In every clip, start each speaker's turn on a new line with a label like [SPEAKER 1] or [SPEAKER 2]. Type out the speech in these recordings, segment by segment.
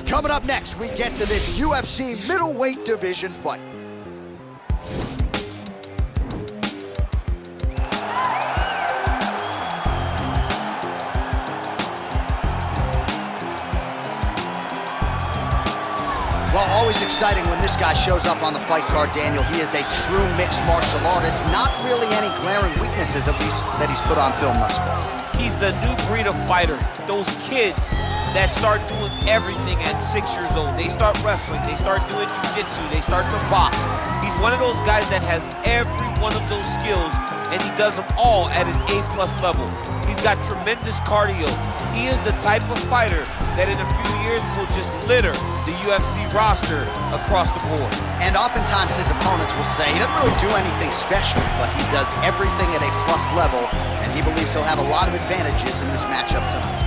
[SPEAKER 1] Coming up next, we get to this UFC middleweight division fight. Well, always exciting when this guy shows up on the fight card, Daniel. He is a true mixed martial artist. Not really any glaring weaknesses, at least, that he's put on film thus far.
[SPEAKER 2] He's the new breed of fighter. Those kids that start doing everything at 6 years old. They start wrestling, they start doing jiu-jitsu, they start to box. He's one of those guys that has every one of those skills, and he does them all at an A+ level. He's got tremendous cardio. He is the type of fighter that in a few years will just litter the UFC roster across the board.
[SPEAKER 1] And oftentimes his opponents will say he doesn't really do anything special, but he does everything at a plus level, and he believes he'll have a lot of advantages in this matchup tonight.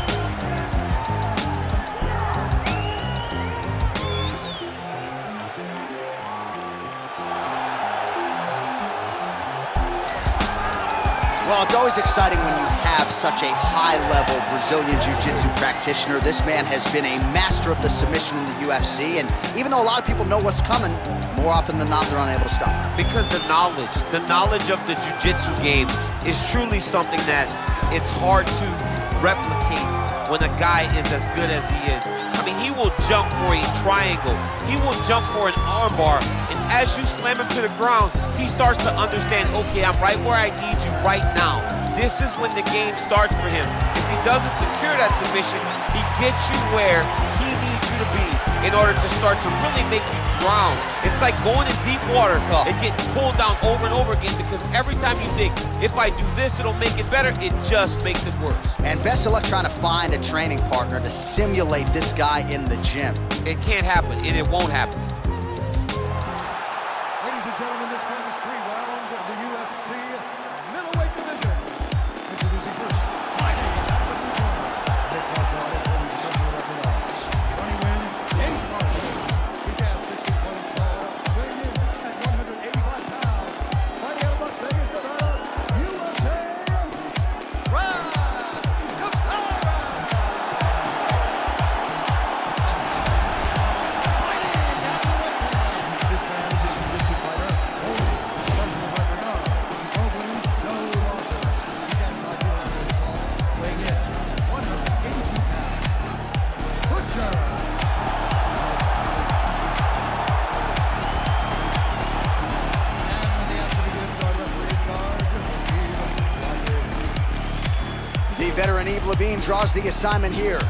[SPEAKER 1] Well, it's always exciting when you have such a high-level Brazilian Jiu-Jitsu practitioner. This man has been a master of the submission in the UFC, and even though a lot of people know what's coming, more often than not, they're unable to stop.
[SPEAKER 2] Because the knowledge of the Jiu-Jitsu game is truly something that it's hard to replicate when a guy is as good as he is. I mean, he will jump for a triangle. He will jump for an armbar, and as you slam him to the ground, he starts to understand, okay, I'm right where I need you right now. This is when the game starts for him. If he doesn't secure that submission, he gets you where he needs you to be in order to start to really make you drown. It's like going in deep water and getting pulled down over and over again, because every time you think, if I do this, it'll make it better, it just makes it worse.
[SPEAKER 1] And best of luck trying to find a training partner to simulate this guy in the gym.
[SPEAKER 2] It can't happen, and it won't happen.
[SPEAKER 3] Ladies and gentlemen, this one is 3 rounds of the UFC middleweight division. Introducing first, fighting out of the blue corner. Mixed martial artist, wins Johnny wins 8 martial. He's had 60 points tall, weighing in at 185 pounds. Fighting out of Las Vegas, Nevada, USA, Brad Cabrera. This man is a jiu-jitsu fighter, only professional record of 12 wins, no losses. He's had 5 kilos tall, weighing in 182 pounds. Butcher. And when the action begins, our referee in charge, Eve Levine.
[SPEAKER 1] The veteran Eve Levine draws the assignment here.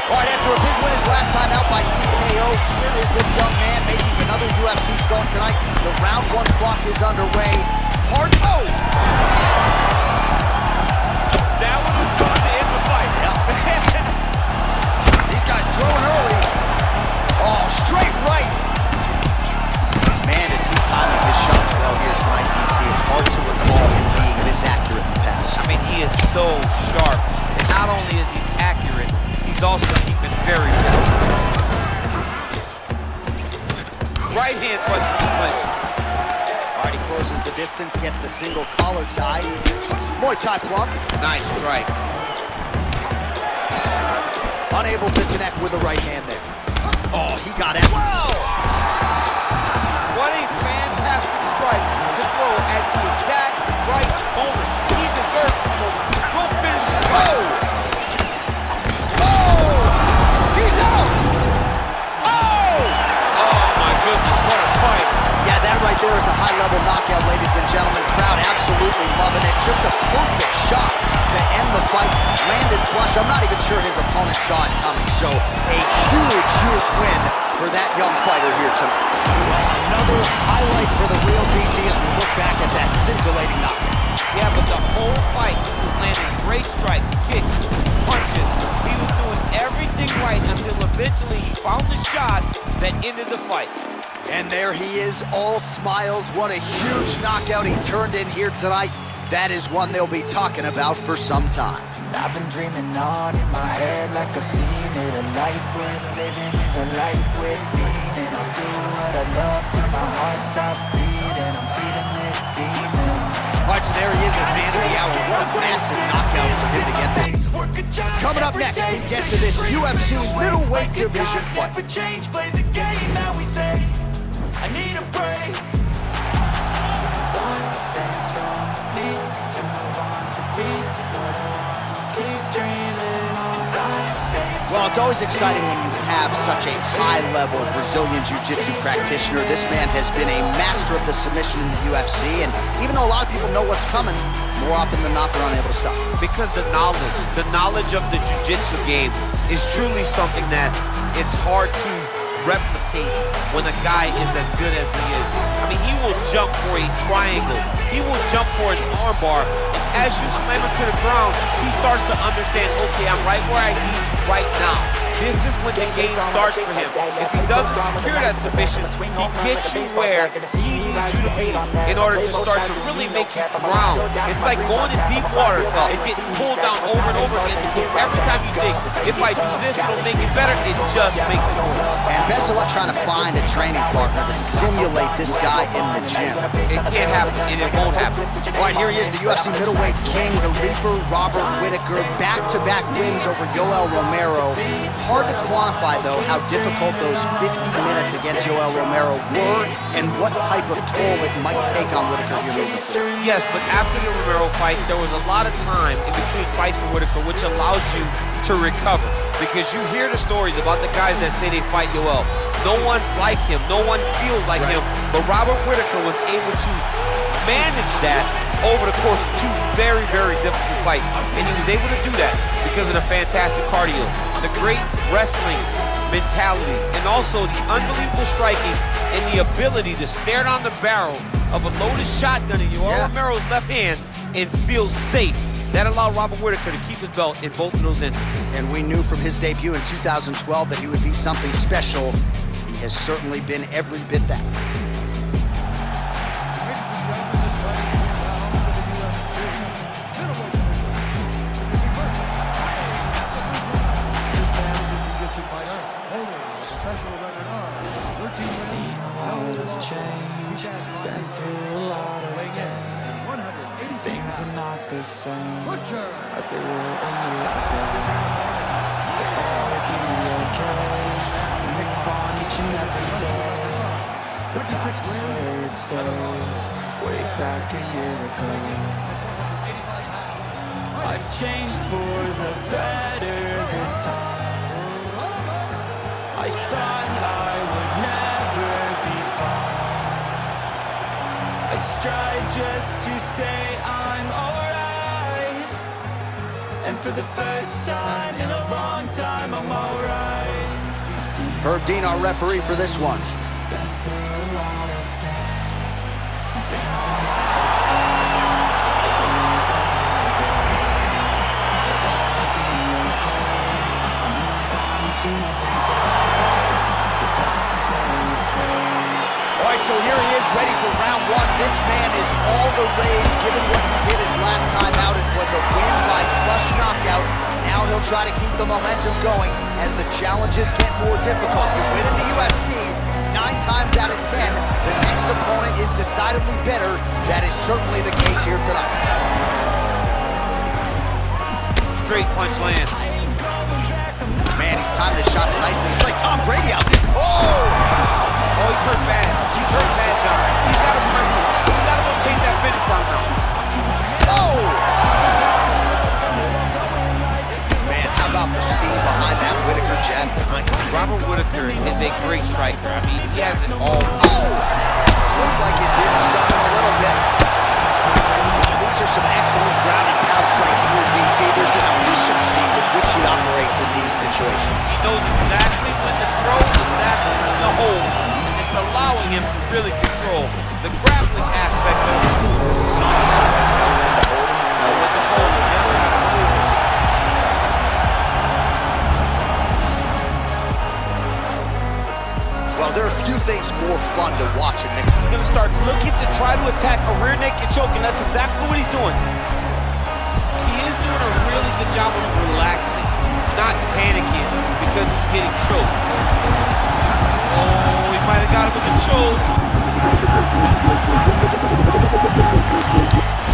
[SPEAKER 1] All right, after a big win his last time out by TKO, here is this young man making another UFC start tonight. The round 1 clock is underway. Hard
[SPEAKER 2] That one was going to end the fight.
[SPEAKER 1] These guys throwing early. Oh, straight right. Man, is he timing his shots well here tonight, DC. It's hard to recall him being this accurate in the past.
[SPEAKER 2] I mean, he is so sharp. And not only is he accurate, he's also keeping very good. Right hand punch to the clinch.
[SPEAKER 1] All right, he closes the distance, gets the single collar tie. Muay Thai plump.
[SPEAKER 2] Nice strike.
[SPEAKER 1] Unable to connect with the right hand there. Oh, he got it. Whoa!
[SPEAKER 2] What a fantastic strike to throw at the exact right moment. He deserves this moment. Go finish his fight.
[SPEAKER 1] Oh! He's out!
[SPEAKER 2] Oh! Oh my goodness, what a fight.
[SPEAKER 1] Yeah, that right there is a high-level knockout, ladies and gentlemen. Crowd absolutely loving it. Just a perfect shot to end the fight. Landed flush. I'm not even sure his opponent saw it coming. So a huge, huge win for that young fighter here tonight. Well, another highlight for the real DC as we look back at that scintillating knockout.
[SPEAKER 2] Yeah, but the whole fight he was landing great strikes, kicks, punches. He was doing everything right until eventually he found the shot that ended the fight.
[SPEAKER 1] And there he is, all smiles. What a huge knockout he turned in here tonight. That is one they'll be talking about for some time.
[SPEAKER 4] I've been dreaming on in my head like I've seen it. A life worth living is a life worth being, and I'll do what I stops beating, I'm feeding this demon.
[SPEAKER 1] All right, so there he is, the man of the hour. What a massive knockout for him to get this. Coming up next, we get to this UFC middleweight division fight.
[SPEAKER 4] Change, play the game that we say. I need a break. Don't stand strong, need to move on to be what I want. Keep dreaming on.
[SPEAKER 1] Well, it's always exciting when you have such a high-level Brazilian Jiu-Jitsu practitioner. This man has been a master of the submission in the UFC, and even though a lot of people know what's coming, more often than not, they're unable to stop.
[SPEAKER 2] Because the knowledge of the Jiu-Jitsu game is truly something that it's hard to replicate when a guy is as good as he is. I mean, he will jump for a triangle. He will jump for an armbar. And as you slam him to the ground, he starts to understand, okay, I'm right where I need you right now. This is when the game starts for him. If he doesn't secure that submission, he gets you where he needs you to be in order to start to really make you drown. It's like going in deep water and getting pulled down over and over again. Every time you think, if I do this, it'll make it better, it just makes it worse.
[SPEAKER 1] And best of luck trying to find a training partner to simulate this guy in the gym.
[SPEAKER 2] It can't happen, and it won't happen.
[SPEAKER 1] All right, here he is, the UFC middleweight king, the Reaper, Robert Whittaker. Back-to-back wins over Yoel Romero. Hard to quantify, though, how difficult those 50 minutes against Yoel Romero were and what type of toll it might take on Whittaker here moving forward.
[SPEAKER 2] Yes, but after the Romero fight, there was a lot of time in between fights for Whittaker, which allows you to recover. Because you hear the stories about the guys that say they fight Yoel. No one's like him. No one feels like him. But Robert Whittaker was able to manage that over the course of two very, very difficult fights. And he was able to do that because of the fantastic cardio, the great wrestling mentality, and also the unbelievable striking and the ability to stare down the barrel of a loaded shotgun in Yoel Romero's left hand and feel safe. That allowed Robert Whittaker to keep his belt in both of those instances.
[SPEAKER 1] And we knew from his debut in 2012 that he would be something special. He has certainly been every bit that.
[SPEAKER 4] Things are not the same as they were a year ago. All will be okay. Move on each and every day. The past is where it stays. Way back a year ago. I've changed for the better this time. I thought I would never be fine. I strive just to say I'm alright, and for the first time in a long time I'm alright.
[SPEAKER 1] Herb Dean, our referee for this one.
[SPEAKER 4] Been through a lot of pain. Some things
[SPEAKER 1] All right, so here he is, ready for round one. This man is all the rage, given what he did his last time out. It was a win by flush knockout. Now he'll try to keep the momentum going as the challenges get more difficult. You win in the UFC 9 times out of 10. The next opponent is decidedly better. That is certainly the case here tonight.
[SPEAKER 2] Straight punch lands.
[SPEAKER 1] Man, he's timing his shots nicely. He's like Tom Brady out there.
[SPEAKER 2] Oh, he's hurt bad. He's hurt bad, John. He's got to press him. He's got to go chase that finish down now.
[SPEAKER 1] Oh! Man, how about the steam behind that Whittaker jab tonight?
[SPEAKER 2] Robert Whittaker is a great striker. I mean, he has it all.
[SPEAKER 1] Oh! Looked like it did stun him a little bit. These are some excellent ground and pound strikes here, DC. There's an efficiency with which he operates in these situations.
[SPEAKER 2] He knows exactly when to throw, exactly when to hold. And it's allowing him to really control the grappling aspect of it. There's a sign of when to hold. Yeah, absolutely.
[SPEAKER 1] Well, there are a few things more fun to watch in mixed.
[SPEAKER 5] He's going to start looking to try to attack a rear naked choke, and that's exactly what he's doing.
[SPEAKER 2] He is doing a really good job of relaxing, not panicking because he's getting choked. Oh, he might have got him with the choke.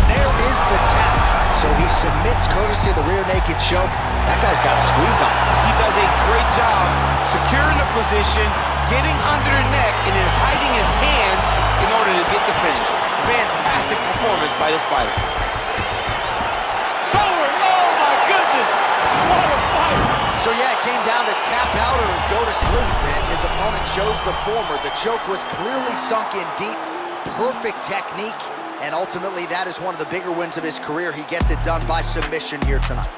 [SPEAKER 1] There is the tap. So he submits courtesy of the rear naked choke. That guy's got a squeeze on him.
[SPEAKER 5] He does a great job securing the position, getting under the neck, and then hiding his hands in order to get the finish. Fantastic performance by this fighter. Forward! Oh my goodness! What a fight!
[SPEAKER 1] So yeah, it came down to tap out or go to sleep, and his opponent chose the former. The choke was clearly sunk in deep, perfect technique, and ultimately that is one of the bigger wins of his career. He gets it done by submission here tonight.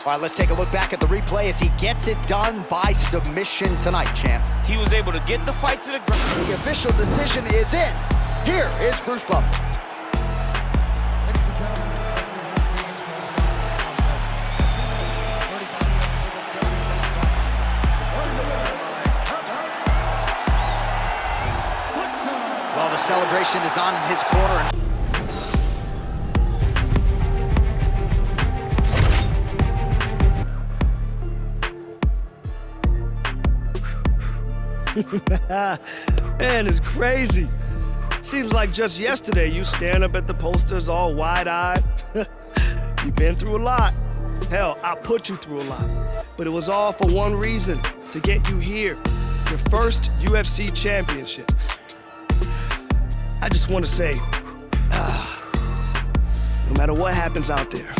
[SPEAKER 1] All right, let's take a look back at the replay as he gets it done by submission tonight, champ.
[SPEAKER 5] He was able to get the fight to the ground.
[SPEAKER 1] The official decision is in. Here is Bruce Buffer.
[SPEAKER 3] Ladies and gentlemen, we have Queens
[SPEAKER 1] Well, the celebration is on in his corner.
[SPEAKER 6] Man, it's crazy. Seems like just yesterday you staring up at the posters all wide-eyed. You've been through a lot. Hell, I put you through a lot. But it was all for one reason, to get you here. Your first UFC championship. I just want to say, no matter what happens out there,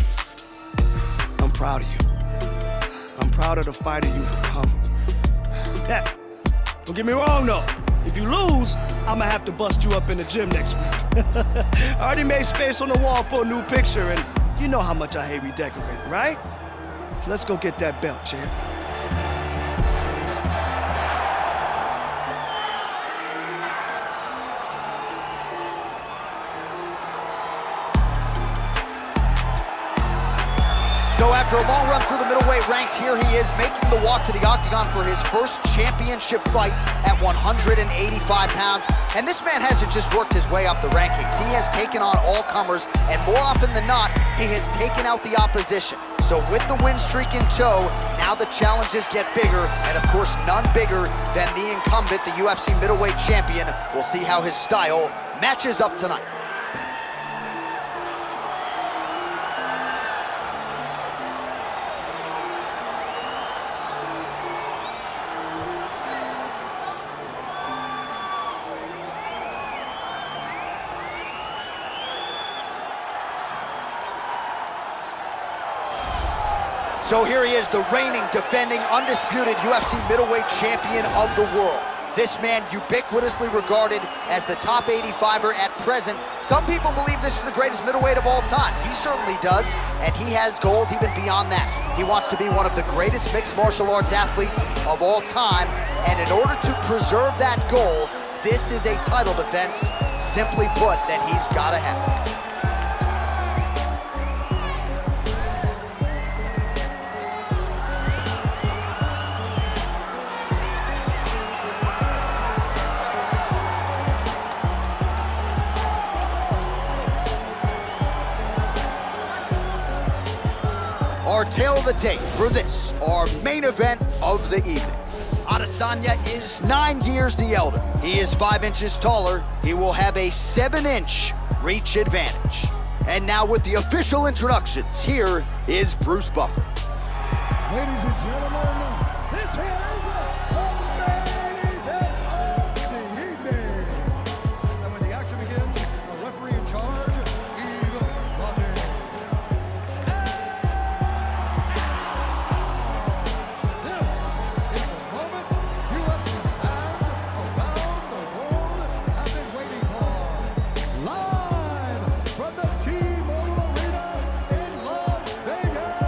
[SPEAKER 6] I'm proud of you. I'm proud of the fighter you've become. Yeah. Don't get me wrong, though. If you lose, I'ma have to bust you up in the gym next week. I already made space on the wall for a new picture, and you know how much I hate redecorating, right? So let's go get that belt, champ.
[SPEAKER 1] So after a long run through the middleweight ranks, here he is making the walk to the octagon for his first championship fight at 185 pounds. And this man hasn't just worked his way up the rankings. He has taken on all comers, and more often than not, he has taken out the opposition. So with the win streak in tow, now the challenges get bigger, and of course none bigger than the incumbent, the UFC middleweight champion. We'll see how his style matches up tonight. So here he is, the reigning, defending, undisputed UFC middleweight champion of the world. This man ubiquitously regarded as the top 85er at present. Some people believe this is the greatest middleweight of all time. He certainly does, and he has goals even beyond that. He wants to be one of the greatest mixed martial arts athletes of all time, and in order to preserve that goal, this is a title defense, simply put, that he's gotta have. Our tale of the tape for this, our main event of the evening. Adesanya is 9 years the elder. He is 5 inches taller. He will have a 7-inch reach advantage. And now with the official introductions, here is Bruce Buffer.
[SPEAKER 3] Ladies and gentlemen, this is the main event of the evening. And when the action begins, the referee in charge, Eve London. This is the moment UFC fans around the world have been waiting for. Live from the T-Mobile Arena in Las Vegas.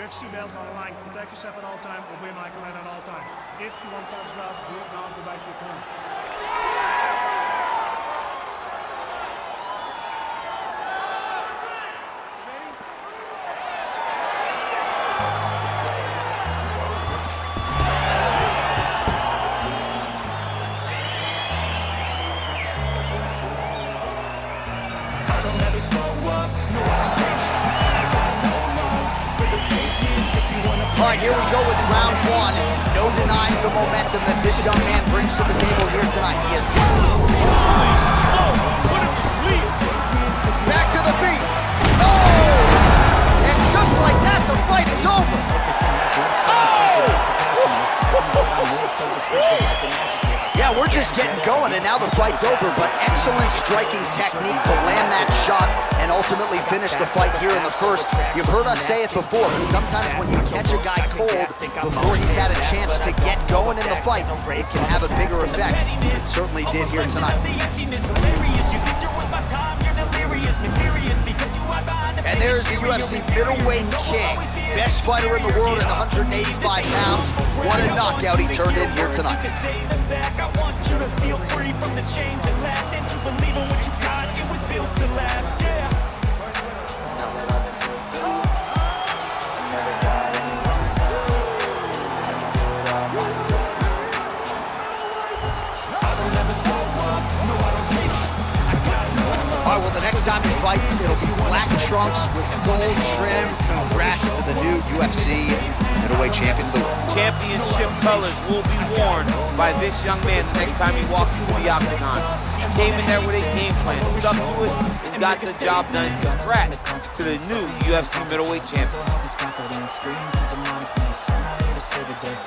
[SPEAKER 6] UFC belt on the line. Protect yourself at all time. Obey my command at all time. If you want touch love, do it now. Go back to your corner.
[SPEAKER 1] All right, here we go with round one. No denying the momentum that this young man brings to the table here tonight. He is back to the feet. Oh! And just like that, the fight is over. Yeah, we're just getting going, and now the fight's over, but excellent striking technique to land that shot and ultimately finish the fight here in the first. You've heard us say it before, but sometimes when you catch a guy cold before he's had a chance to get going in the fight, it can have a bigger effect. It certainly did here tonight. And there's the UFC middleweight king. Best fighter in the world at 185 pounds. What a knockout he turned in here tonight.
[SPEAKER 7] I want you to feel free from the chains that last, and to believe in what you got, it was built to last, yeah.
[SPEAKER 1] All right, well, the next time he fights, it'll be black trunks with gold trim. Congrats to the new UFC middleweight champion of the world.
[SPEAKER 2] Championship colors will be worn by this young man the next time he walks into the octagon. He came in there with a game plan, stuck to it, and got the job done. Congrats to the new UFC middleweight champion.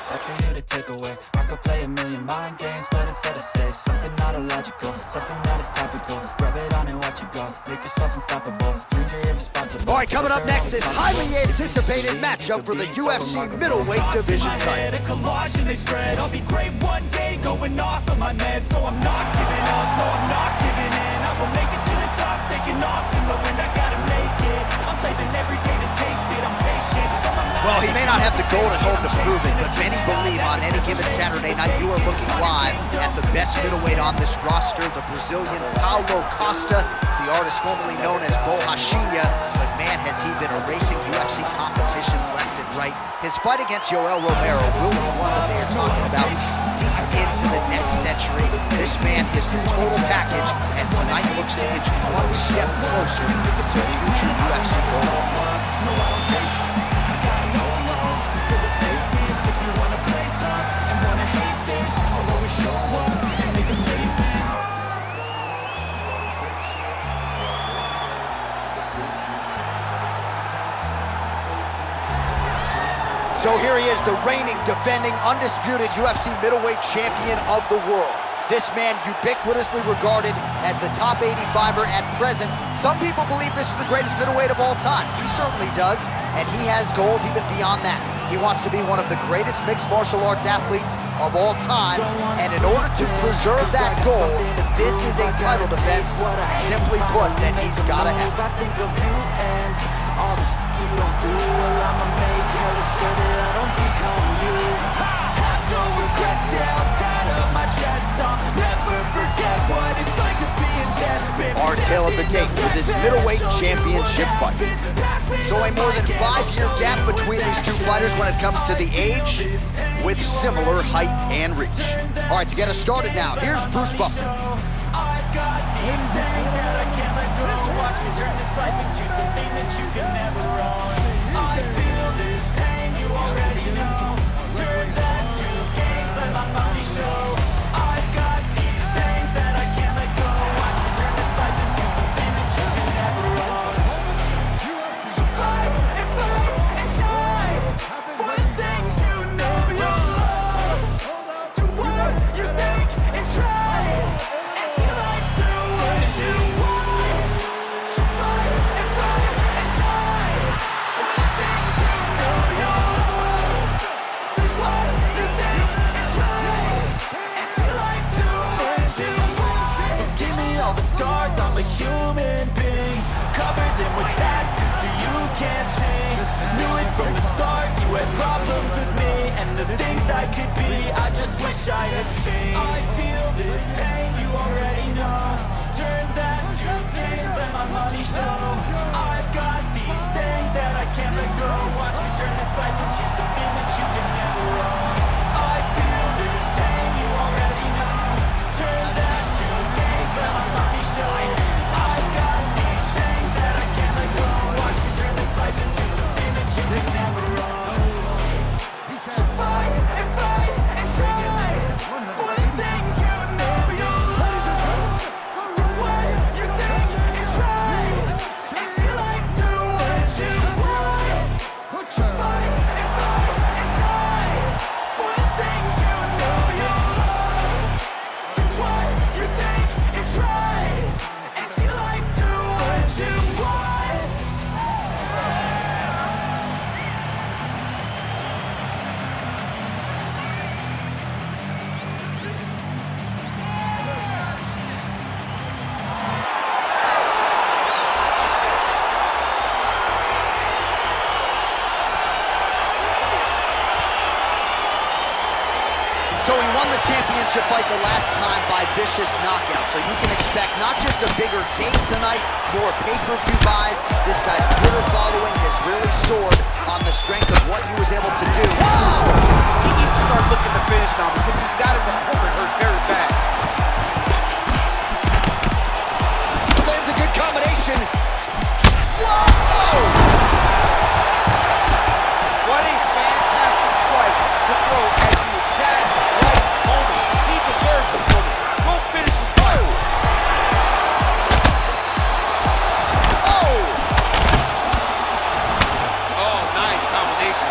[SPEAKER 4] That's for you to take away. I could play a million mind games, but instead I say something not illogical, something that is topical. Rub it on and watch it go. Make yourself unstoppable. Dreams are irresponsible.
[SPEAKER 1] All right, coming up next is highly anticipated matchup for the UFC middleweight division title.
[SPEAKER 7] Collage and they spread. I'll be great one day, going off of my meds. No, I'm not giving up. No, I'm not giving in. I will make it to the top, taking off in the wind. I gotta make it. I'm saving every day to taste it. I'm patient.
[SPEAKER 1] Well, he may not have the gold at home to prove it, but many believe on any given Saturday night you are looking live at the best middleweight on this roster, the Brazilian Paulo Costa, the artist formerly known as Borrachinha. But man, has he been erasing UFC competition left and right. His fight against Yoel Romero will be one that they are talking about deep into the next century. This man is the total package, and tonight looks to inch one step closer to future UFC gold. So here he is, the reigning, defending, undisputed UFC middleweight champion of the world. This man ubiquitously regarded as the top 85er at present. Some people believe this is the greatest middleweight of all time. He certainly does, and he has goals even beyond that. He wants to be one of the greatest mixed martial arts athletes of all time, and in order to preserve that goal, this is a title defense, simply put, that he's gotta have.
[SPEAKER 4] I think of you and all the you don't do. Well, I'ma make hella sure that I don't become you. I have no regrets, yeah, I'm tired of my chest. I'll never forget what it's like to be in death.
[SPEAKER 1] Our tale of the tape for this middleweight championship fight. So a more than 5-year gap between these two fighters when it comes to the age, with similar height and reach. All right, to get us started now, here's Bruce Buffer.
[SPEAKER 7] I've got these things that I can't let go. Watch me turn this life into something that you can never own. I feel this pain, you already know. Turn that to gains, let my money show. I've got these things that I can't let go. Watch me turn this life into something that you can never own. So fight and die for the things you know you love. Do what you think is right. And see life do what you want. So fight and die for problems with me and the things I could be, I just wish I had seen. I feel this pain, you already know. Turn that to gains, let my money show. I've got these things that I can't let go. Watch me turn this life into something that you can never own. I feel this pain, you already know. Turn that to gains, let my money show. I've got these things that I can't let go. Watch me turn this life into something that you can never own. So fight and die for the things you know you love. Do what you think is right. It's your life, do what you want. So fight and die for the things you know you love. Do what you think is right. It's your life, do what you want.
[SPEAKER 1] So he won the championship fight the last time by vicious knockout. So you can expect not just a bigger gate tonight, more pay-per-view buys. This guy's Twitter following has really soared on the strength of what he was able to do. Wow!
[SPEAKER 5] He needs to start looking to finish now because he's got his opponent hurt very bad.
[SPEAKER 1] Lands a good combination. Whoa!
[SPEAKER 5] What a fantastic strike to throw at the exact right moment. He deserves this moment. Go finish his fight.
[SPEAKER 1] Oh!
[SPEAKER 5] Oh, nice combination.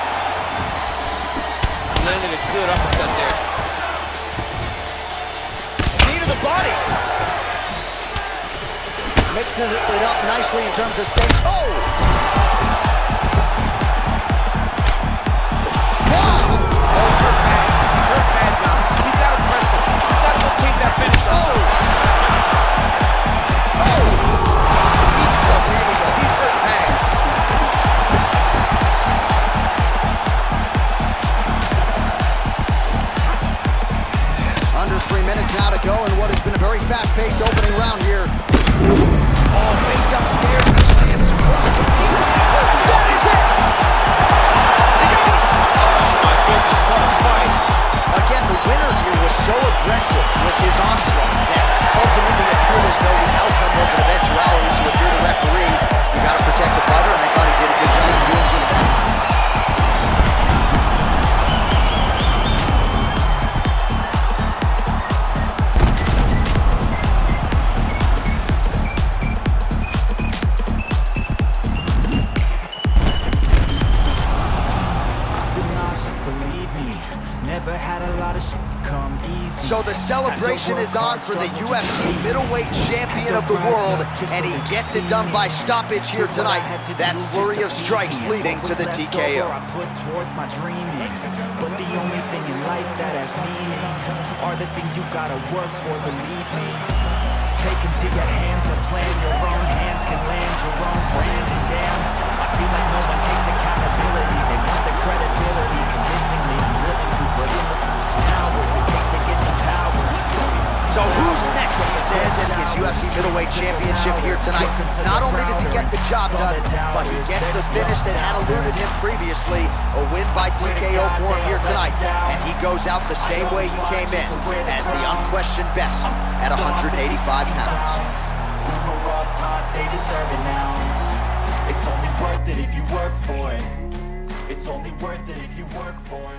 [SPEAKER 5] Landed a good uppercut there.
[SPEAKER 1] Knee to the body. Mixes it up nicely in terms of staying. Oh! Wow!
[SPEAKER 5] Oh, he's hurt bad. He's hurt bad, John. He's got to press him. He's got to go chase that finish.
[SPEAKER 1] Oh! Oh! Unbelievable.
[SPEAKER 5] He's hurt bad.
[SPEAKER 1] Under 3 minutes now to go in what has been a very fast-paced opening round here. Oh, faints upstairs. He lands flush. That is it!
[SPEAKER 5] Oh, my goodness, what a fight.
[SPEAKER 1] Again, the winner here was so aggressive with his onslaught that ultimately appeared as though the outcome was an eventuality. So if you're the referee, you got to protect the fighter, and I thought he did a good job of doing just that.
[SPEAKER 4] Never had a lot of shit come easy.
[SPEAKER 1] So the celebration is on for the UFC middleweight champion of the world, and he gets it done by stoppage here tonight. That flurry of strikes leading to the TKO.
[SPEAKER 4] I put towards my dreaming, but the only thing in life that has meaning are the things you gotta work for, believe me. Take into your hands a plan, your own hands can land your own brand, and damn, I feel like no one takes accountability. They want the credibility, convincingly I'm willing to put in the hours it takes to get some power.
[SPEAKER 1] So who's next, he says, in his UFC middleweight championship here tonight. Not only does he get the job done, but he gets the finish that had eluded him previously, a win by TKO for him here tonight. And he goes out the same way he came in, as the unquestioned best at 185 pounds.
[SPEAKER 7] Who were all taught they deserve an ounce. It's only worth it if you work for it. It's only worth it if you work for it.